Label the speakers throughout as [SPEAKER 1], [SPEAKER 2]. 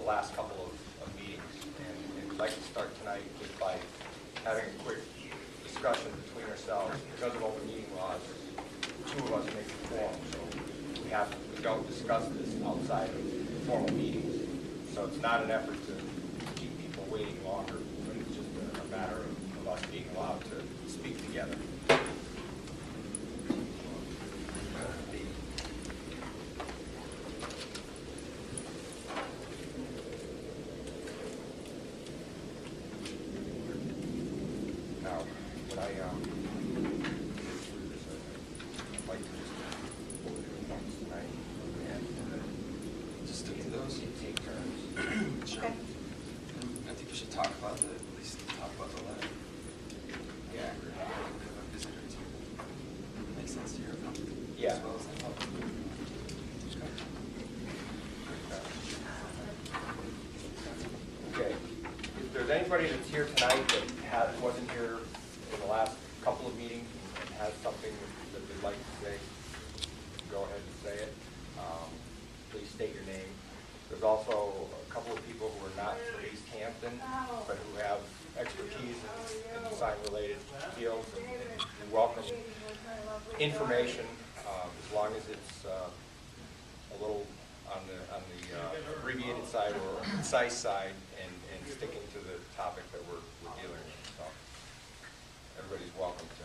[SPEAKER 1] last couple of meetings. And I'd like to start tonight just by having a quick discussion between ourselves. Because of open meeting laws, two of us make the quorum, so we don't discuss this outside of formal meetings. So it's not an effort to keep people waiting longer, but it's just a matter of us being allowed to speak together. Now, when I I'd like to just go through the points tonight and
[SPEAKER 2] Just stick to those.
[SPEAKER 1] take turns.
[SPEAKER 2] Sure.
[SPEAKER 3] Okay.
[SPEAKER 2] I think we should talk about at least talk about the letter.
[SPEAKER 1] Yeah.
[SPEAKER 2] We have a visitor too. Makes sense to hear about it.
[SPEAKER 1] Yeah.
[SPEAKER 2] As well as the public.
[SPEAKER 1] Okay. If there's anybody that's here tonight that wasn't here in the last couple of meetings and has something that they'd like to say, go ahead and say it. Please state your name. There's also a couple of people who are not from Easthampton, but who have expertise in the sign-related fields, and we welcome information as long as it's a little on the abbreviated side or concise side, and sticking to the topic that we're dealing with. So everybody's welcome to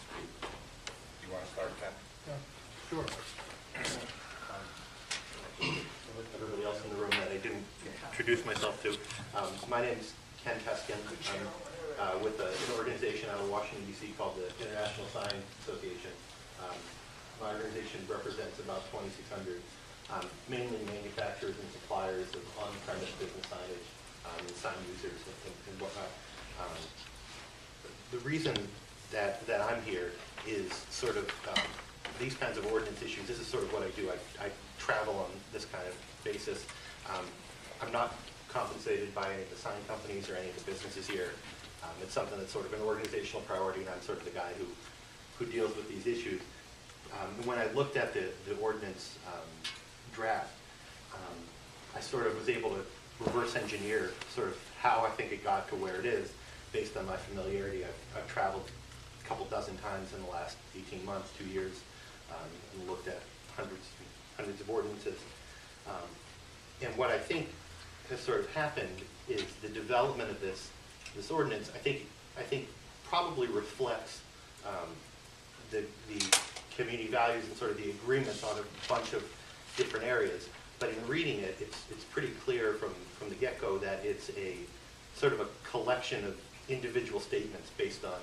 [SPEAKER 1] speak. Do you want to start, Ken?
[SPEAKER 4] Yeah, sure. With everybody else in the room that I didn't introduce myself to. My name is Ken Peskin. I'm with an organization out of Washington, D.C. called the International Sign Association. My organization represents about 2,600 mainly manufacturers and suppliers of on-premise business signage and sign users and whatnot. The reason that I'm here is sort of these kinds of ordinance issues. This is sort of what I do. I travel on this kind of basis. I'm not compensated by any of the sign companies or any of the businesses here. It's something that's sort of an organizational priority, and I'm sort of the guy who deals with these issues. When I looked at the ordinance draft, I sort of was able to reverse engineer sort of how I think it got to where it is based on my familiarity. I've traveled a couple dozen times in the last 18 months, 2 years, and looked at hundreds of ordinances. And what I think has sort of happened is the development of this ordinance, I think probably reflects the community values and sort of the agreements on a bunch of different areas. But in reading it, it's pretty clear from the get-go that it's a sort of a collection of individual statements based on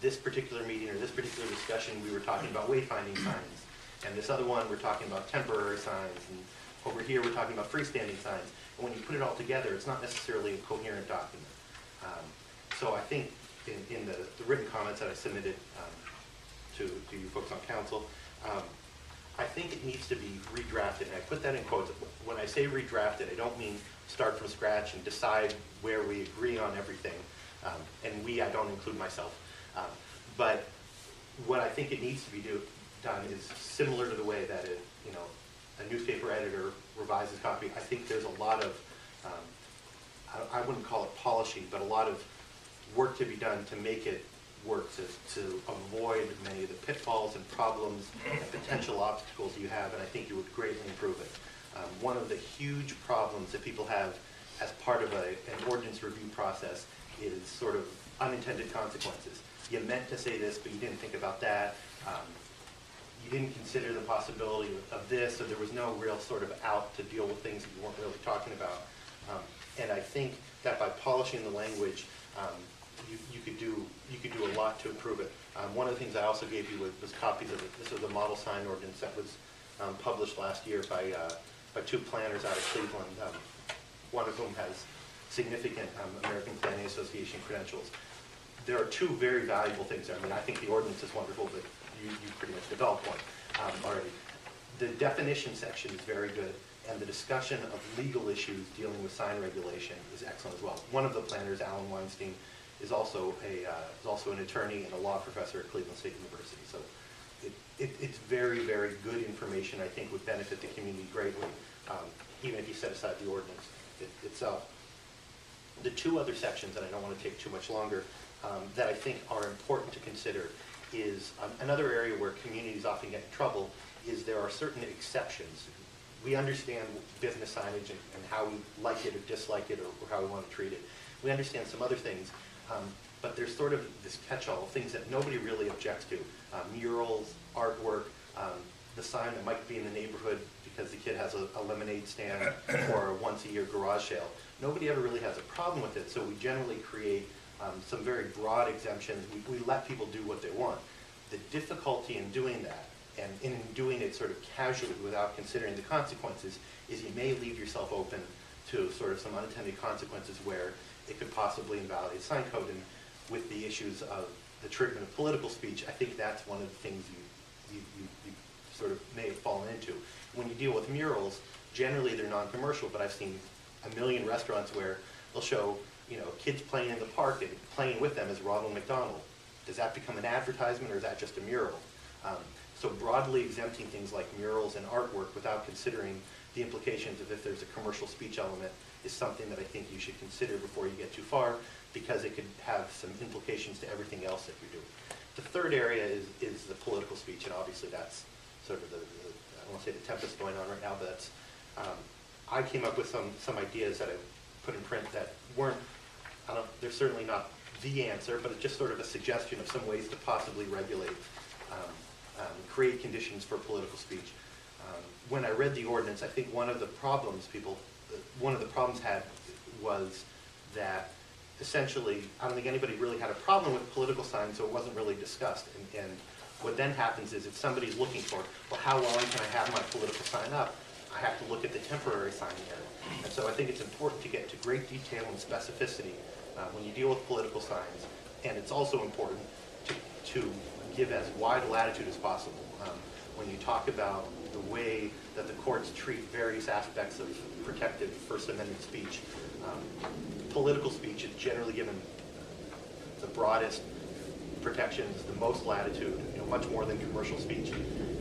[SPEAKER 4] this particular meeting or this particular discussion. We were talking about wayfinding signs, and this other one we're talking about temporary signs, and over here we're talking about freestanding signs. And when you put it all together, it's not necessarily a coherent document. So I think in the written comments that I submitted to you folks on council, I think it needs to be redrafted, and I put that in quotes. When I say redrafted, I don't mean start from scratch and decide where we agree on everything, and I don't include myself. But what I think it needs to be done is similar to the way that a newspaper editor revises copy. I think there's a lot of, I wouldn't call it polishing, but a lot of work to be done to make it work, to avoid many of the pitfalls and problems and potential obstacles you have, and I think you would greatly improve it. One of the huge problems that people have as part of an ordinance review process is sort of unintended consequences. You meant to say this, but you didn't think about that. You didn't consider the possibility of this, so there was no real sort of out to deal with things that you weren't really talking about. And I think that by polishing the language, you could do a lot to improve it. One of the things I also gave you was copies of it. This was a model sign ordinance that was published last year by two planners out of Cleveland. One of whom has significant American Planning Association credentials. There are two very valuable things there. I mean, I think the ordinance is wonderful, but you pretty much developed one already. The definition section is very good, and the discussion of legal issues dealing with sign regulation is excellent as well. One of the planners, Alan Weinstein, is also an attorney and a law professor at Cleveland State University. So it's very, very good information, I think would benefit the community greatly, even if you set aside the ordinance itself. The two other sections, and I don't want to take too much longer, that I think are important to consider is another area where communities often get in trouble is there are certain exceptions. We understand business signage and how we like it or dislike it or how we want to treat it. We understand some other things, but there's sort of this catch-all, things that nobody really objects to. Murals, artwork, the sign that might be in the neighborhood because the kid has a lemonade stand or a once-a-year garage sale. Nobody ever really has a problem with it, so we generally create some very broad exemptions. We let people do what they want. The difficulty in doing that, and in doing it sort of casually without considering the consequences, is you may leave yourself open to sort of some unintended consequences where it could possibly invalidate sign code. And with the issues of the treatment of political speech, I think that's one of the things you sort of may have fallen into. When you deal with murals, generally they're non-commercial, but I've seen a million restaurants where they'll show, you know, kids playing in the park and playing with them is Ronald McDonald. Does that become an advertisement or is that just a mural? So broadly exempting things like murals and artwork without considering the implications of if there's a commercial speech element is something that I think you should consider before you get too far, because it could have some implications to everything else that you're doing. The third area is the political speech, and obviously that's sort of the I don't want to say the tempest going on right now, but that's, I came up with some ideas that I put in print that weren't, they're certainly not the answer, but it's just sort of a suggestion of some ways to possibly regulate, create conditions for political speech. When I read the ordinance, I think one of the problems had was that essentially, I don't think anybody really had a problem with political signs, so it wasn't really discussed. And what then happens is if somebody's looking for, well, how long can I have my political sign up? I have to look at the temporary sign area. And so I think it's important to get to great detail and specificity when you deal with political signs. And it's also important to give as wide latitude as possible. When you talk about the way that the courts treat various aspects of protected First Amendment speech, political speech is generally given the broadest protections, the most latitude, much more than commercial speech.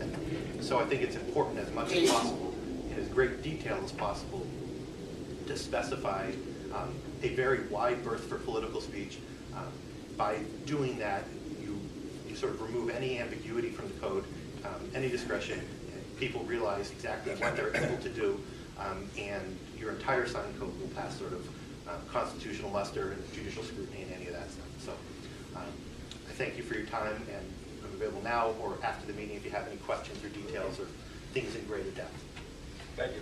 [SPEAKER 4] And so I think it's important as much as possible, in as great detail as possible, to specify a very wide berth for political speech. By doing that, you sort of remove any ambiguity from the code, any discretion. People realize exactly what they're able to do, and your entire sign code will pass sort of constitutional muster and judicial scrutiny and any of that stuff. So I thank you for your time, and I'm available now or after the meeting if you have any questions or details or things in greater depth.
[SPEAKER 1] Thank you.